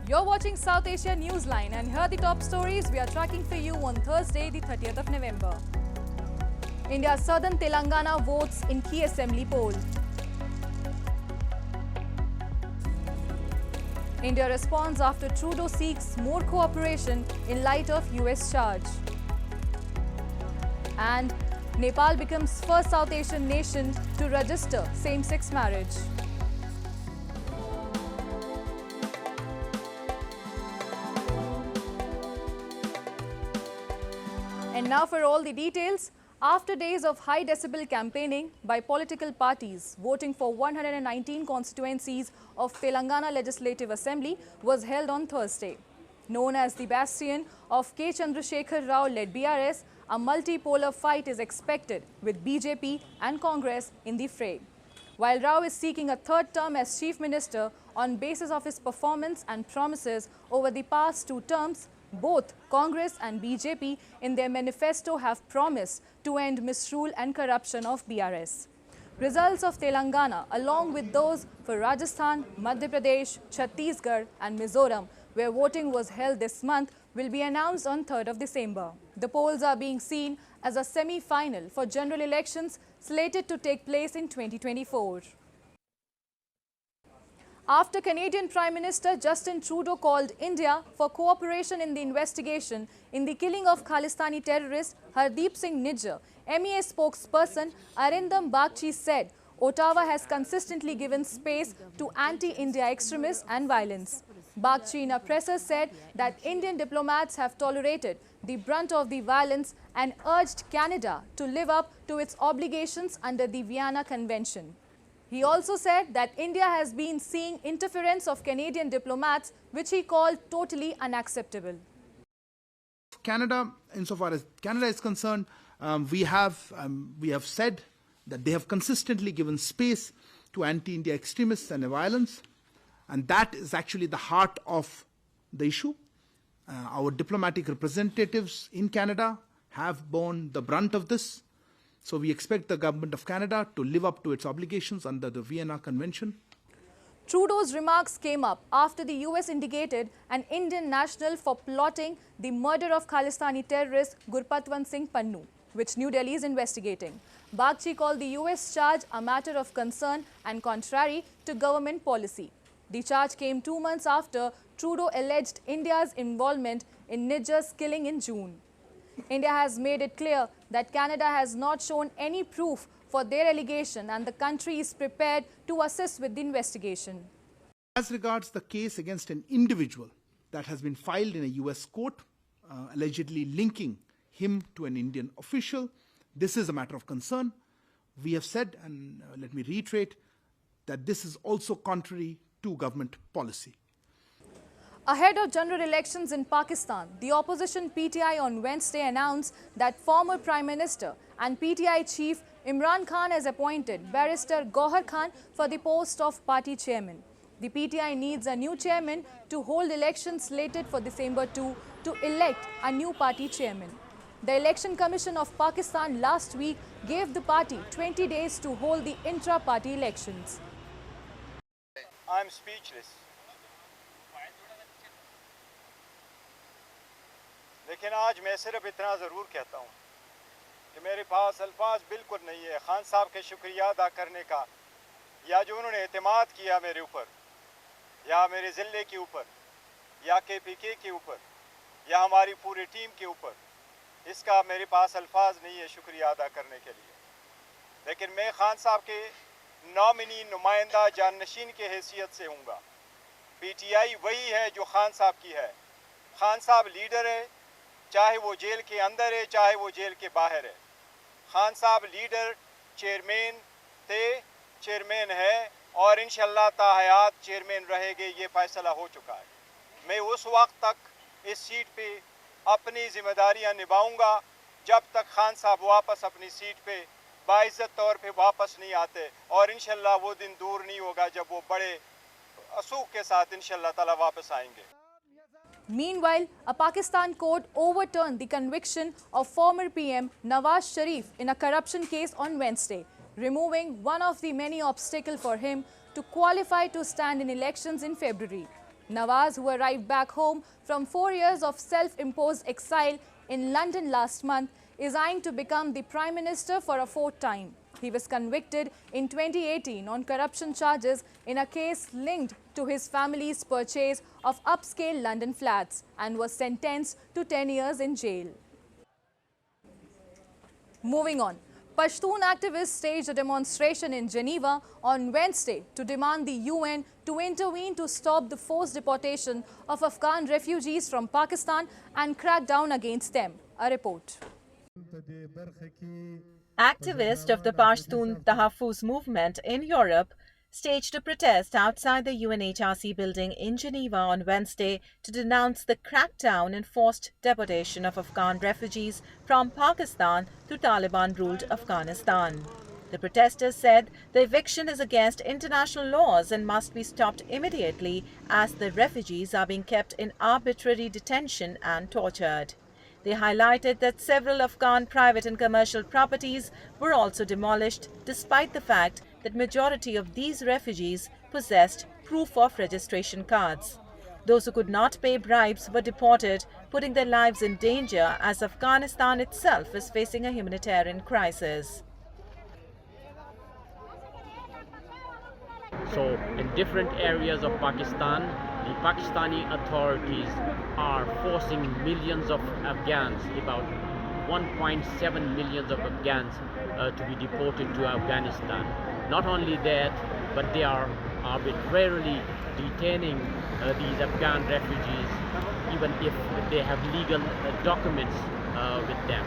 You're watching South Asia Newsline, and here are the top stories we are tracking for you on Thursday, the 30th of November. India's southern Telangana votes in key assembly poll. India responds after Trudeau seeks more cooperation in light of US charge. And Nepal becomes first South Asian nation to register same-sex marriage. And now for all the details. After days of high-decibel campaigning by political parties, voting for 119 constituencies of Telangana Legislative Assembly was held on Thursday. Known as the bastion of K Chandrasekhar Rao led BRS, a multipolar fight is expected with BJP and Congress in the fray. While Rao is seeking a third term as Chief Minister on basis of his performance and promises over the past 2 terms, both Congress and BJP in their manifesto have promised to end misrule and corruption of BRS. Results of Telangana, along with those for Rajasthan, Madhya Pradesh, Chhattisgarh and Mizoram, where voting was held this month, will be announced on 3rd of December. The polls are being seen as a semi-final for general elections slated to take place in 2024. After Canadian Prime Minister Justin Trudeau called India for cooperation in the investigation in the killing of Khalistani terrorist Hardeep Singh Nijjar, MEA spokesperson Arindam Bagchi said Ottawa has consistently given space to anti-India extremists and violence. Bagchi in a presser said that Indian diplomats have tolerated the brunt of the violence and urged Canada to live up to its obligations under the Vienna Convention. He also said that India has been seeing interference of Canadian diplomats, which he called totally unacceptable. Canada, insofar as Canada is concerned, we have said that they have consistently given space to anti-India extremists and violence, and that is actually the heart of the issue. Our diplomatic representatives in Canada have borne the brunt of this. So we expect the government of Canada to live up to its obligations under the Vienna Convention. Trudeau's remarks came up after the US indicated an Indian national for plotting the murder of Khalistani terrorist Gurpatwant Singh Pannu, which New Delhi is investigating. Bagchi called the US charge a matter of concern and contrary to government policy. The charge came 2 months after Trudeau alleged India's involvement in Nijjar's killing in June. India has made it clear that Canada has not shown any proof for their allegation and the country is prepared to assist with the investigation. As regards the case against an individual that has been filed in a US court, allegedly linking him to an Indian official, this is a matter of concern. We have said, and let me reiterate, that this is also contrary to government policy. Ahead of general elections in Pakistan, the opposition PTI on Wednesday announced that former Prime Minister and PTI chief Imran Khan has appointed Barrister Gauhar Khan for the post of party chairman. The PTI needs a new chairman to hold elections slated for December 2 to elect a new party chairman. The Election Commission of Pakistan last week gave the party 20 days to hold the intra-party elections. I'm speechless. लेकिन आज मैं सिर्फ इतना ज़रूर कहता हूँ कि मेरे पास अल्फाज बिल्कुल नहीं है खान साहब के शुक्रिया अदा करने का, या जो उन्होंने एतमाद किया मेरे ऊपर या मेरे ज़िले के ऊपर या KPK के ऊपर या हमारी पूरी टीम के ऊपर, इसका मेरे पास अल्फाज नहीं है शुक्रिया अदा करने के लिए। लेकिन मैं खान साहब के नॉमिनी नुमाइंदा जाननशीन के हैसियत से हूँगा। PTI वही है जो खान साहब की है। खान साहब लीडर है, चाहे वो जेल के अंदर है चाहे वो जेल के बाहर है। खान साहब लीडर चेयरमैन थे, चेयरमैन है और इंशाल्लाह ताहयात चेयरमैन रहेंगे, ये फैसला हो चुका है। मैं उस वक्त तक इस सीट पे अपनी जिम्मेदारियां निभाऊंगा जब तक खान साहब वापस अपनी सीट पे बाइज्जत तौर पे वापस नहीं आते, और इंशाल्लाह वो दिन दूर नहीं होगा जब वो बड़े असूख के साथ इंशाल्लाह ताला वापस आएंगे। Meanwhile, a Pakistan court overturned the conviction of former PM Nawaz Sharif in a corruption case on Wednesday, removing one of the many obstacles for him to qualify to stand in elections in February. Nawaz, who arrived back home from 4 years of self-imposed exile in London last month, is eyeing to become the Prime Minister for a fourth time. He was convicted in 2018 on corruption charges in a case linked to his family's purchase of upscale London flats and was sentenced to 10 years in jail. Moving on, Pashtun activists staged a demonstration in Geneva on Wednesday to demand the UN to intervene to stop the forced deportation of Afghan refugees from Pakistan and crack down against them. A report. Activists of the Pashtun Tahaffuz movement in Europe staged a protest outside the UNHRC building in Geneva on Wednesday to denounce the crackdown and forced deportation of Afghan refugees from Pakistan to Taliban-ruled Afghanistan. The protesters said the eviction is against international laws and must be stopped immediately as the refugees are being kept in arbitrary detention and tortured. They highlighted that several Afghan private and commercial properties were also demolished, despite the fact that majority of these refugees possessed proof of registration cards. Those who could not pay bribes were deported, putting their lives in danger as Afghanistan itself is facing a humanitarian crisis. So in different areas of Pakistan, the Pakistani authorities are forcing millions of Afghans, about 1.7 million of Afghans, to be deported to Afghanistan. Not only that, but they are arbitrarily detaining these Afghan refugees, even if they have legal documents with them.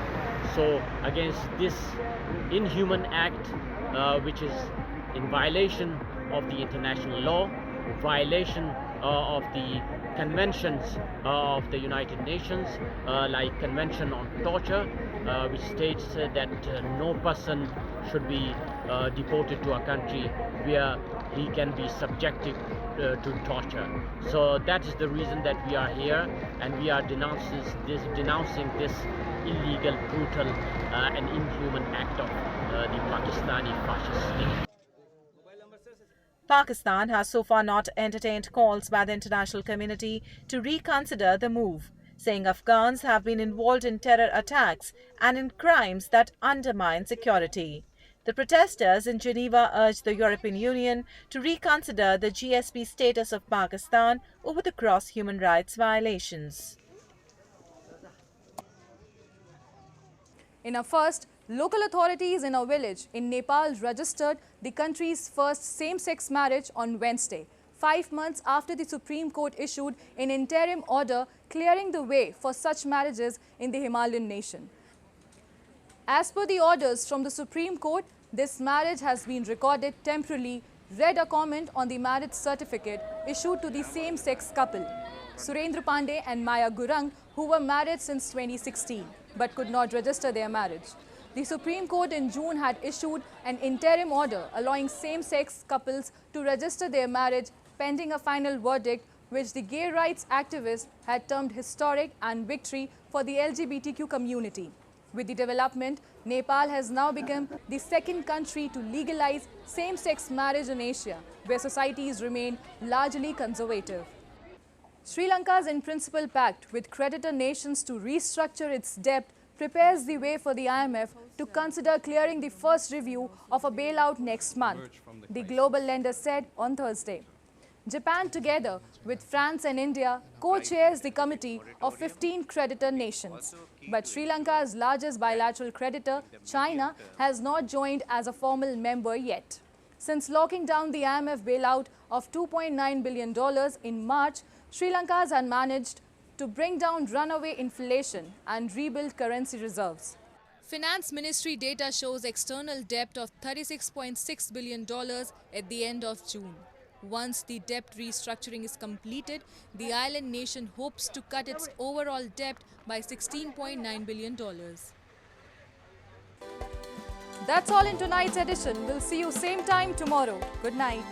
So against this inhuman act, which is in violation of the international law, violation of the conventions of the United Nations, like Convention on Torture, which states that no person should be deported to a country where he can be subjected to torture. So that is the reason that we are here, and we are denouncing this illegal, brutal and inhuman act of the Pakistani fascist state. Pakistan has so far not entertained calls by the international community to reconsider the move, saying Afghans have been involved in terror attacks and in crimes that undermine security. The protesters in Geneva urged the European Union to reconsider the GSP status of Pakistan over the gross human rights violations. In a first, local authorities in a village in Nepal registered the country's first same-sex marriage on Wednesday, 5 months after the Supreme Court issued an interim order clearing the way for such marriages in the Himalayan nation. As per the orders from the Supreme Court, this marriage has been recorded temporarily, read a comment on the marriage certificate issued to the same-sex couple, Surendra Pandey and Maya Gurung, who were married since 2016 but could not register their marriage. The Supreme Court in June had issued an interim order allowing same-sex couples to register their marriage pending a final verdict, which the gay rights activists had termed historic and victory for the LGBTQ community. With the development, Nepal has now become the second country to legalize same-sex marriage in Asia, where societies remain largely conservative. Sri Lanka's in-principle pact with creditor nations to restructure its debt prepares the way for the IMF to consider clearing the first review of a bailout next month, the global lender said on Thursday. Japan, together with France and India, co-chairs the committee of 15 creditor nations. But Sri Lanka's largest bilateral creditor, China, has not joined as a formal member yet. Since locking down the IMF bailout of $2.9 billion in March, Sri Lanka has managed to bring down runaway inflation and rebuild currency reserves. Finance Ministry data shows external debt of $36.6 billion at the end of June. Once the debt restructuring is completed, the island nation hopes to cut its overall debt by $16.9 billion. That's all in tonight's edition. We'll see you same time tomorrow. Good night.